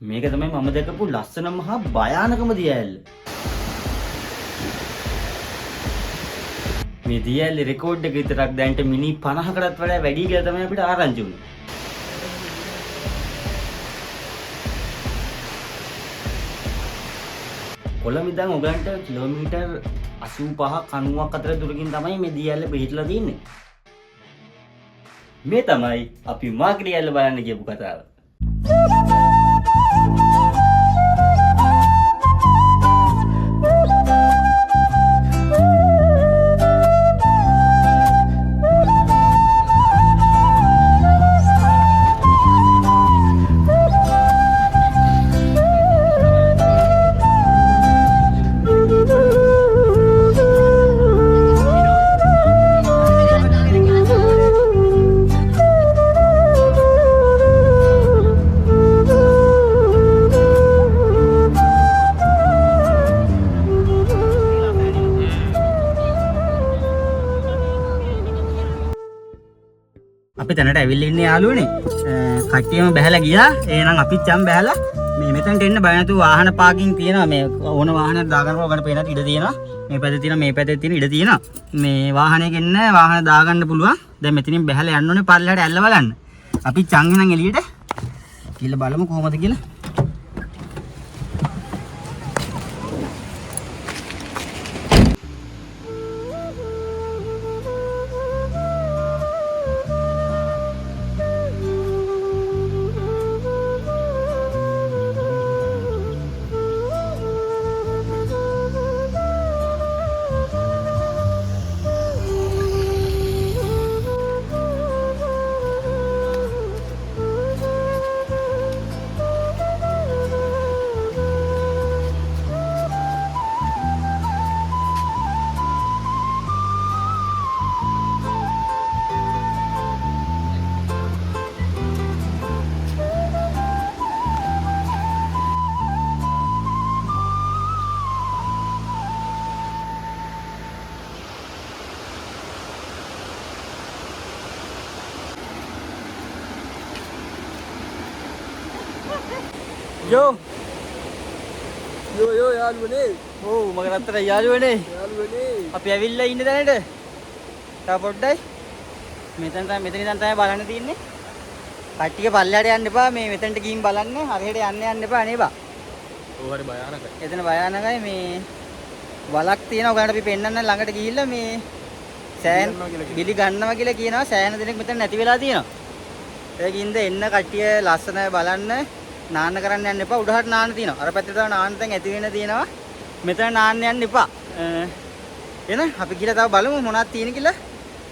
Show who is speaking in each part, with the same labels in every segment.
Speaker 1: මේක තමයි මම දැකපු ලස්සන මහා භයානකම දියඇල්ල. මේ දියඇල්ලේ රෙකෝඩ් එක විතරක් දැන්ට මිනි 50කටත් වඩා වැඩි කියලා තමයි අපිට ආරංචි වුනේ. කොළඹ ඉඳන් උගන්ට කිලෝමීටර් 85ක් 90ක් අතර දුරකින් තමයි මේ දියඇල්ල පිහිටලා තියෙන්නේ. මේ තමයි අපි මාග්‍රි ඇල්ල බලන්න කියපු කතාව. අපි තැනට ඇවිල්ලා ඉන්නේ යාළුවනේ. කට්ටියම බැහැලා ගියා. එහෙනම් අපිත් යම් බැහැලා මේ මෙතනට එන්න බය නැතුව වාහන පාකින් තියෙනවා. මේ ඕන වාහනයක් දාගන්න ඔයගොල්ලෝ පේනත් ඉඩ තියෙනවා. මේ පැත්තේ තියෙනවා මේ පැත්තේ තියෙන ඉඩ තියෙනවා. මේ වාහනයක එන්න වාහන දාගන්න පුළුවන්. දැන් මෙතනින් බැහැලා යන්න ඕනේ පල්ලෙහාට ඇල්ල බලන්න. අපි චං එහෙනම් එළියට ගිහලා බලමු කොහොමද කියලා. Yo යාළුවනේ. ඔව් මගේ රත්තර යාළුවනේ. අපි ඇවිල්ලා ඉන්න තැනට. තව පොඩ්ඩයි. මෙතන ඉඳන් තමයි බලන්න තියෙන්නේ. කට්ටිය පල්ලෙහාට යන්න එපා. මේ මෙතනට ගිහින් බලන්න. හරියට යන්න එපා නේ බා. ඔව් හරි භයානකයි. එතන භයානකයි මේ වලක් තියෙනවා. ඔයාලට අපි පෙන්නන්න ළඟට ගිහිල්ලා මේ සෑන් බිලි ගන්නවා කියලා කියනවා. සෑහෙන දෙනෙක් මෙතන නැති වෙලා තියෙනවා. ඒකින්ද එන්න කට්ටිය ලස්සනයි බලන්න. නාන්න කරන්න යන්න එපා. උඩහට නාන්න තියෙනවා. අර පැත්තේ තව නාන්න තැන් ඇති වෙන තියෙනවා. මෙතන නාන්න යන්න එපා. එන අපි ගිහලා තව බලමු මොනවද තියෙන කියලා.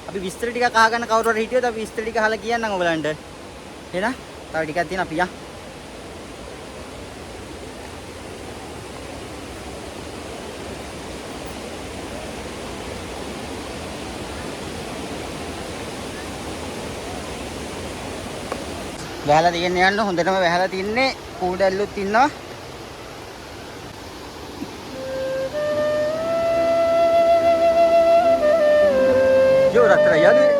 Speaker 1: අපි විස්තර ටිකක් අහගන්න කවුරු හරි හිටියොත් අපි විස්තර ටික අහලා කියන්නම් ඔයගලන්ට. එන තව ටිකක් තියෙනවා අපි යන්න. වැහලා තියෙන්නේ යන්න හොඳටම වැහලා තින්නේ කූඩැල්ලුත් ඉන්නවා. ජෝ රත්තරන් යාළුවේ.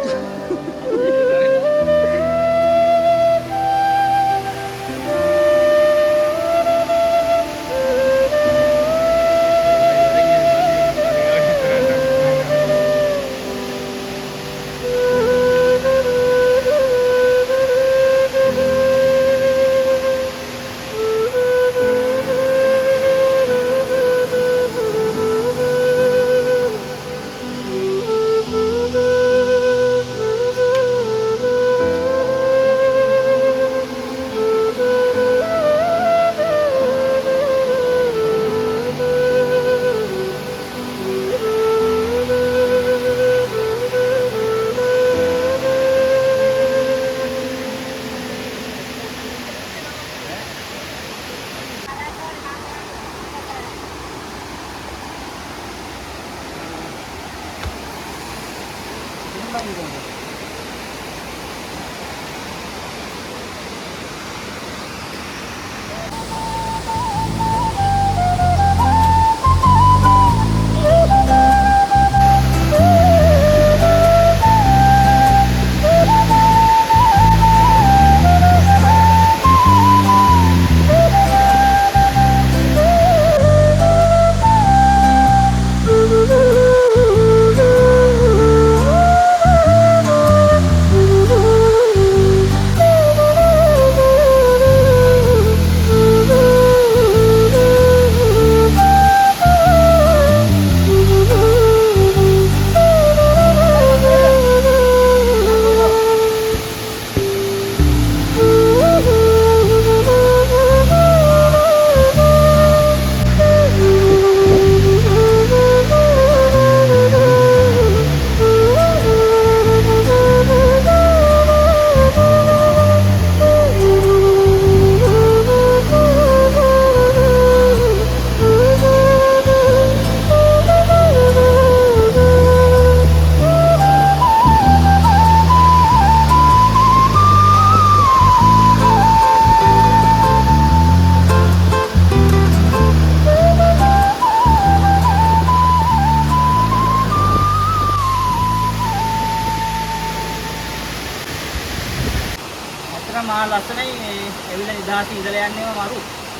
Speaker 1: 2000 ඉඳලා යන්නේම මරු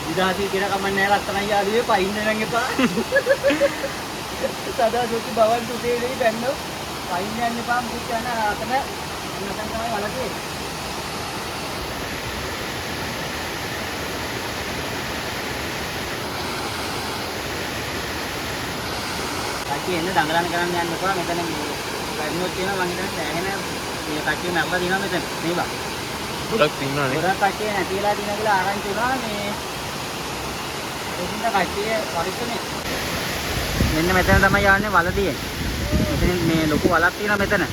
Speaker 1: 2000 කියලා කමන්නේ නැහැ ලස්සනයි යාළුවේ පයින්න නම් එපා සදා සුති බවන් තුතේ දෙයි බැන්නෝ පයින්න යන්න එපා මුත් යන අතන නැත්නම් තමයි වලකේ කට්ටිය එන්න දඟලන කරන්න යන්න එපා මෙතන මේ වැඩිනොත් තියෙනවා මං හිතන්නේ සෑහෙන මේ කට්ටිය මැරලා දිනවා මෙතන මේ බා
Speaker 2: ගොඩක් ඉන්නවා නේ
Speaker 1: ගොඩක් කට්ටිය නැතිලා දිනා කියලා ආරංචි වුණා මේ ඒකින්ද කට්ටිය පරිස්සමෙන් මෙන්න මෙතන තමයි යන්නේ වලදියේ මෙතන මේ ලොකු වලක් තියෙනවා මෙතන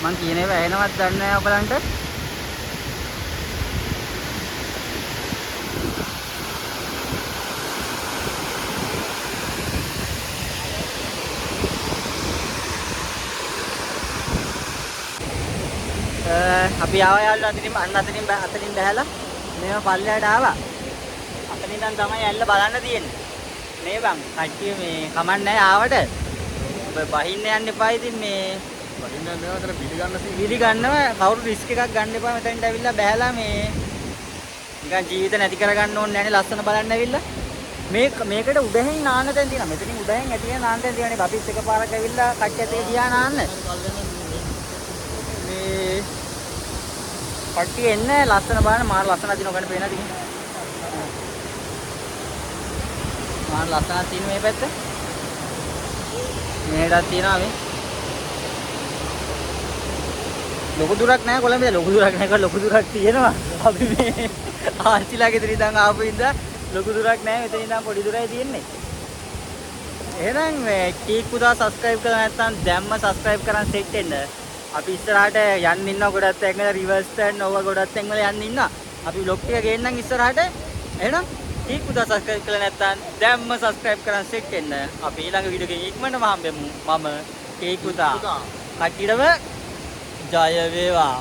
Speaker 1: මං කියන ඒවා ඇහෙනවත් දන්නේ නැහැ ඔයගලන්ට අපි ආවා යාළුවා අතනින් බහැලා මේව පල්ලයට ආවා. අතනින් දැන් තමයි ඇල්ල බලන්න තියෙන්නේ. මේ බං කට්ටිය මේ කමන්නේ ආවට. ඔබ බහින්න යන්න එපා ඉතින් මේ
Speaker 2: වලින් යන මේවා අතර
Speaker 1: පිළිගන්නව කවුරු රිස්ක් එකක් ගන්න එපා මෙතනට ඇවිල්ලා බහැලා මේ නිකන් ජීවිත නැති කරගන්න ඕනේ නැනේ ලස්සන බලන්න ඇවිල්ලා. මේකට උඩහින් නාන්න තැන් තියෙනවා. මෙතනින් උඩහින් ඇටිය නාන්න තැන් තියෙනවා. අපිත් එකපාරක් ඇවිල්ලා කට්ටියත් එක ගියා නාන්න. මේ කට්ටිය එන්න ලස්සන බලන්න මාර ලස්සනක් දිනව ගන්න පේනද ඉතින් මාර ලස්සනක් තියෙන මේ පැත්ත මේකටත් තියෙනවා මේ ලොකු දුරක් නැහැ කොළඹේ ලොකු දුරක් තියෙනවා අපි මේ ආච්චිලා ගෙදර ඉඳන් ආපු ඉඳන් ලොකු දුරක් නැහැ මෙතන ඉඳන් පොඩි දුරයි තියෙන්නේ එහෙනම් මේ කීක් පුතා සබ්ස්ක්‍රයිබ් කරලා නැත්නම් දැම්ම සබ්ස්ක්‍රයිබ් කරන් සෙට් වෙන්න අපි ඉස්සරහට යන්න ඉන්නවා ගොඩක් තැන් වල රිවර්ස් ටර්න් ඕවා ගොඩක් තැන් වල යන්න ඉන්නවා. අපි vlog ටික ගේන්නම් ඉස්සරහට. එහෙනම් කීක් පුතා සබ්ස්ක්‍රයිබ් කරලා නැත්නම් දැම්ම සබ්ස්ක්‍රයිබ් කරන් සෙට් වෙන්න. අපි ඊළඟ වීඩියෝ එකකින් ඉක්මනටම හම්බෙමු. මම කීක් පුතා. කට්ටියටම ජය වේවා.